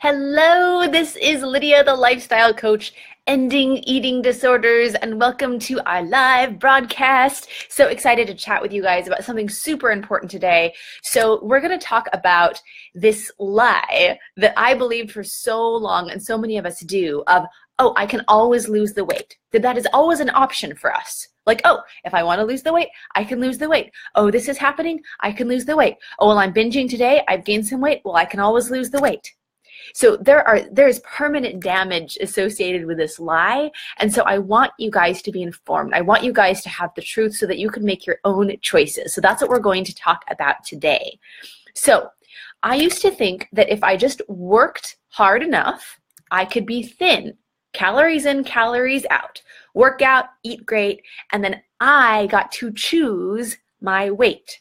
Hello, this is Lydia, the lifestyle coach, ending eating disorders, and welcome to our live broadcast. So excited to chat with you guys about something super important today. So we're going to talk about this lie that I believed for so long, and so many of us do, of, oh, I can always lose the weight. That is always an option for us. Like, oh, if I want to lose the weight, I can lose the weight. Oh, this is happening, I can lose the weight. Oh, well, I'm binging today, I've gained some weight. Well, I can always lose the weight. So there's permanent damage associated with this lie. And so I want you guys to be informed. I want you guys to have the truth so that you can make your own choices. So that's what we're going to talk about today. So I used to think that if I just worked hard enough, I could be thin. Calories in, calories out. Work out, eat great, and then I got to choose my weight.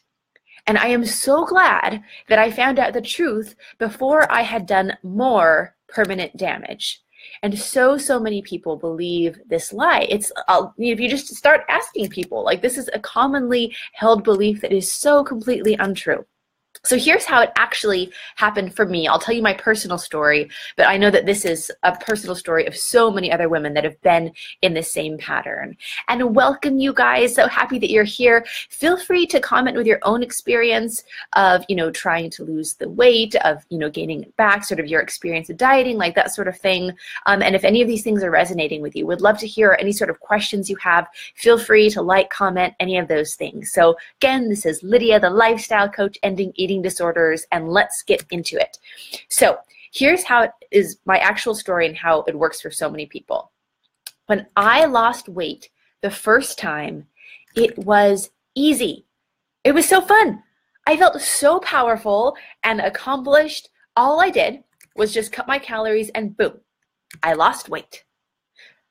And I am so glad that I found out the truth before I had done more permanent damage. And so many people believe this lie. It's if you just start asking people, like, this is a commonly held belief that is so completely untrue. So here's how it actually happened for me. I'll tell you my personal story, but I know that this is a personal story of so many other women that have been in the same pattern. And welcome, you guys. So happy that you're here. Feel free to comment with your own experience of, trying to lose the weight, of, gaining it back, sort of your experience of dieting, like that sort of thing. And if any of these things are resonating with you, would love to hear any sort of questions you have. Feel free to like, comment, any of those things. So again, this is Lydia, the lifestyle coach, ending eating disorders, and let's get into it. So here's how it is, my actual story, and how it works for so many people. When I lost weight the first time, it was easy. It was so fun. I felt so powerful and accomplished. All I did was just cut my calories and boom, I lost weight.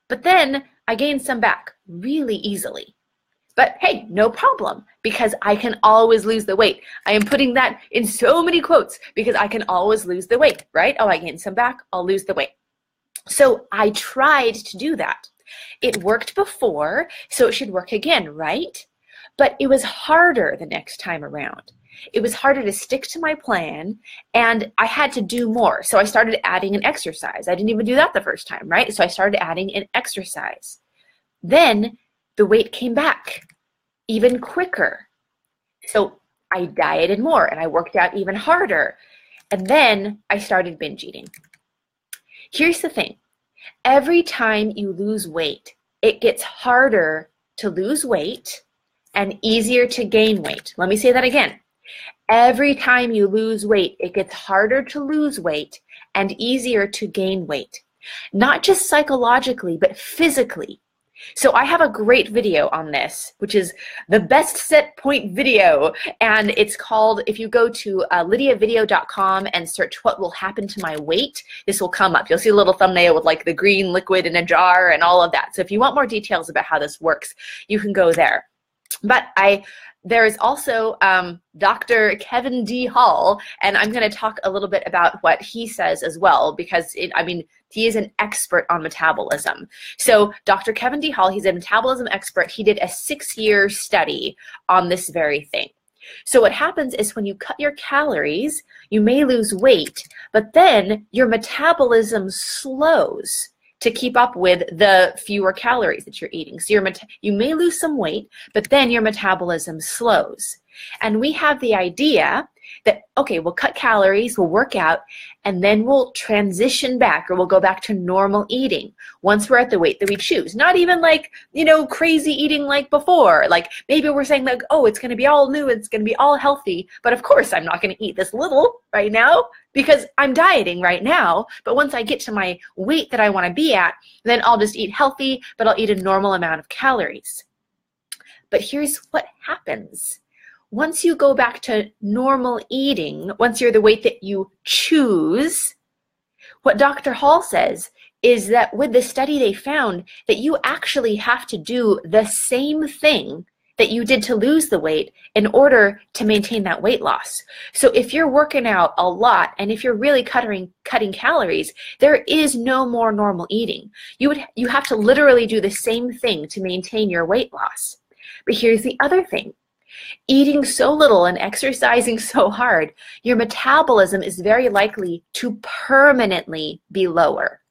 But then I gained some back really easily. But hey, no problem, because I can always lose the weight. I am putting that in so many quotes, because I can always lose the weight, right? Oh, I gained some back, I'll lose the weight. So I tried to do that. It worked before, so it should work again, right? But it was harder the next time around. It was harder to stick to my plan, and I had to do more. So I started adding an exercise. I didn't even do that the first time, right? So I started adding an exercise. Then the weight came back even quicker. So I dieted more and I worked out even harder. And then I started binge eating. Here's the thing. Every time you lose weight, it gets harder to lose weight and easier to gain weight. Let me say that again. Every time you lose weight, it gets harder to lose weight and easier to gain weight. Not just psychologically, but physically. So I have a great video on this, which is the best set point video, and it's called, if you go to lydiavideo.com and search what will happen to my weight, this will come up. You'll see a little thumbnail with like the green liquid in a jar and all of that. So if you want more details about how this works, you can go there. But there is also Dr. Kevin D. Hall, and I'm going to talk a little bit about what he says as well, because he is an expert on metabolism. So Dr. Kevin D. Hall, he's a metabolism expert. He did a 6-year study on this very thing. So what happens is when you cut your calories, you may lose weight, but then your metabolism slows to keep up with the fewer calories that you're eating. So you may lose some weight, but then your metabolism slows. And we have the idea that, okay, we'll cut calories, we'll work out, and then we'll transition back, or we'll go back to normal eating once we're at the weight that we choose. Not even like, crazy eating like before. Like maybe we're saying like, oh, it's going to be all new, it's going to be all healthy, but of course I'm not going to eat this little right now because I'm dieting right now. But once I get to my weight that I want to be at, then I'll just eat healthy, but I'll eat a normal amount of calories. But here's what happens. Once you go back to normal eating, once you're the weight that you choose, what Dr. Hall says is that with the study they found that you actually have to do the same thing that you did to lose the weight in order to maintain that weight loss. So if you're working out a lot and if you're really cutting calories, there is no more normal eating. You have to literally do the same thing to maintain your weight loss. But here's the other thing. Eating so little and exercising so hard, your metabolism is very likely to permanently be lower.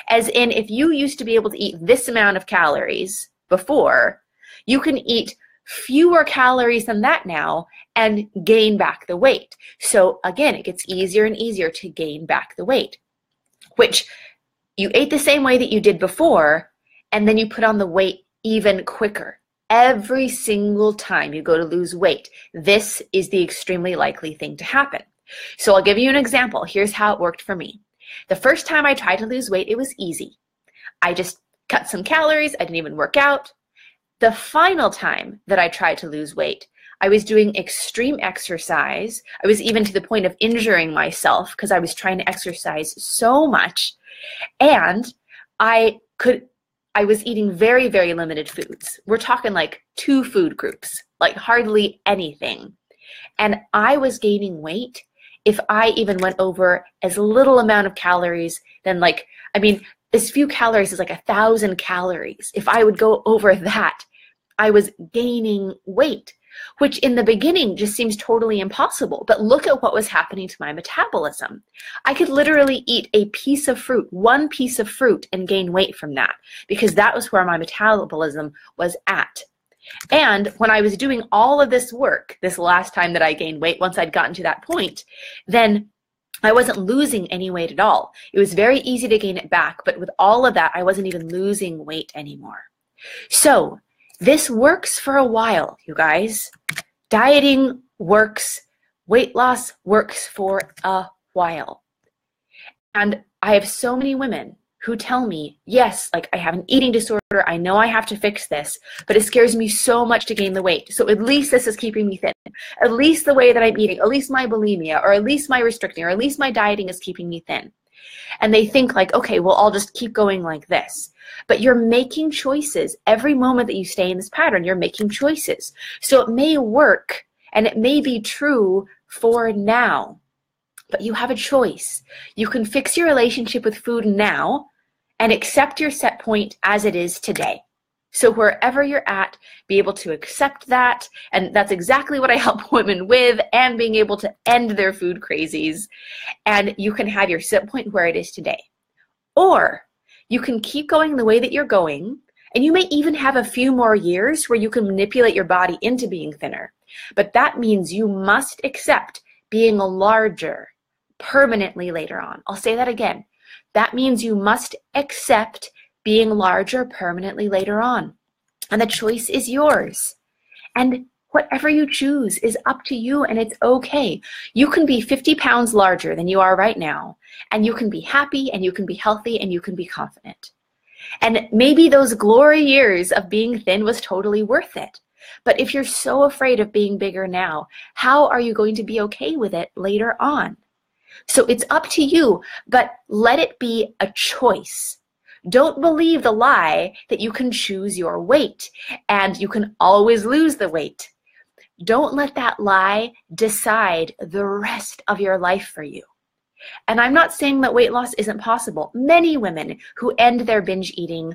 As in, if you used to be able to eat this amount of calories before, you can eat fewer calories than that now and gain back the weight. So again, it gets easier and easier to gain back the weight, which you ate the same way that you did before, and then you put on the weight even quicker. Every single time you go to lose weight, this is the extremely likely thing to happen. So I'll give you an example. Here's how it worked for me. The first time I tried to lose weight, it was easy. I just cut some calories. I didn't even work out. The final time that I tried to lose weight, I was doing extreme exercise. I was even to the point of injuring myself because I was trying to exercise so much. And I was eating very, very limited foods. We're talking like 2 food groups, like hardly anything. And I was gaining weight if I even went over as little amount of calories than as few calories as like 1,000 calories. If I would go over that, I was gaining weight, which in the beginning just seems totally impossible. But look at what was happening to my metabolism. I could literally eat a piece of fruit, 1 piece of fruit, and gain weight from that, because that was where my metabolism was at. And when I was doing all of this work, this last time that I gained weight, once I'd gotten to that point, then I wasn't losing any weight at all. It was very easy to gain it back, but with all of that, I wasn't even losing weight anymore. So this works for a while, you guys. Dieting works. Weight loss works for a while. And I have so many women who tell me, yes, like I have an eating disorder. I know I have to fix this, but it scares me so much to gain the weight. So at least this is keeping me thin. At least the way that I'm eating, at least my bulimia, or at least my restricting, or at least my dieting is keeping me thin. And they think like, okay, well, I'll just keep going like this. But you're making choices. Every moment that you stay in this pattern, you're making choices. So it may work and it may be true for now, but you have a choice. You can fix your relationship with food now and accept your set point as it is today. So wherever you're at, be able to accept that. And that's exactly what I help women with, and being able to end their food crazies. And you can have your set point where it is today. Or you can keep going the way that you're going, and you may even have a few more years where you can manipulate your body into being thinner. But that means you must accept being larger permanently later on. I'll say that again. That means you must accept being larger permanently later on. And the choice is yours. And whatever you choose is up to you, and it's okay. You can be 50 pounds larger than you are right now, and you can be happy, and you can be healthy, and you can be confident. And maybe those glory years of being thin was totally worth it. But if you're so afraid of being bigger now, how are you going to be okay with it later on? So it's up to you, but let it be a choice. Don't believe the lie that you can choose your weight and you can always lose the weight. Don't let that lie decide the rest of your life for you. And I'm not saying that weight loss isn't possible. Many women who end their binge eating,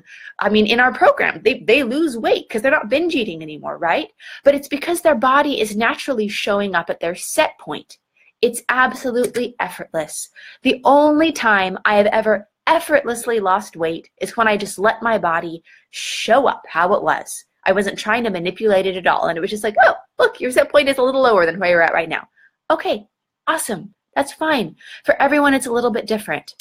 in our program, they lose weight because they're not binge eating anymore, right? But it's because their body is naturally showing up at their set point. It's absolutely effortless. The only time I have ever effortlessly lost weight is when I just let my body show up how it was. I wasn't trying to manipulate it at all. And it was just like, oh, look, your set point is a little lower than where you're at right now. Okay, awesome. That's fine. For everyone, it's a little bit different,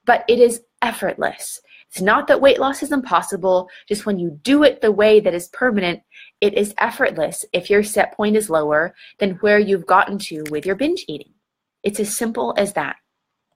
but it is effortless. It's not that weight loss is impossible. Just when you do it the way that is permanent, it is effortless if your set point is lower than where you've gotten to with your binge eating. It's as simple as that.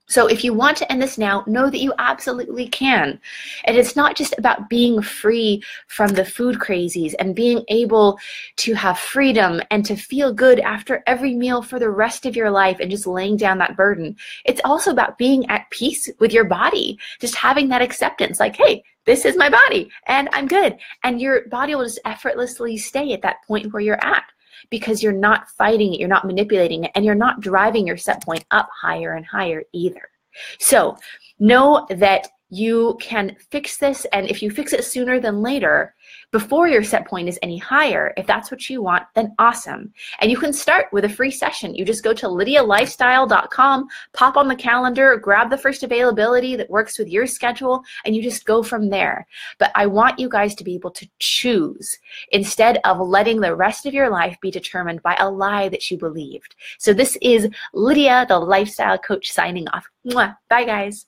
So if you want to end this now, know that you absolutely can. And it's not just about being free from the food crazies and being able to have freedom and to feel good after every meal for the rest of your life and just laying down that burden. It's also about being at peace with your body, just having that acceptance like, hey, this is my body and I'm good. And your body will just effortlessly stay at that point where you're at, because you're not fighting it, you're not manipulating it, and you're not driving your set point up higher and higher either. So know that you can fix this. And if you fix it sooner than later, before your set point is any higher, if that's what you want, then awesome. And you can start with a free session. You just go to lydialifestyle.com, pop on the calendar, grab the first availability that works with your schedule, and you just go from there. But I want you guys to be able to choose instead of letting the rest of your life be determined by a lie that you believed. So this is Lydia, the lifestyle coach, signing off. Mwah. Bye, guys.